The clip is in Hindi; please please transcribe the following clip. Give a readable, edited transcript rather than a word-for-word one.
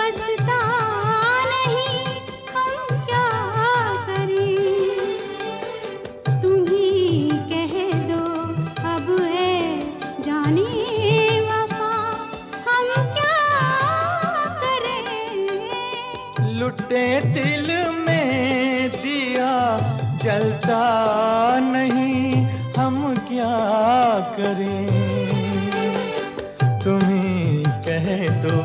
बसता नहीं, हम क्या करें? तुम ही कह दो अब है जाने वफा, हम क्या करें? लुटे दिल में दिया जलता नहीं, हम क्या करें? तुम ही कह दो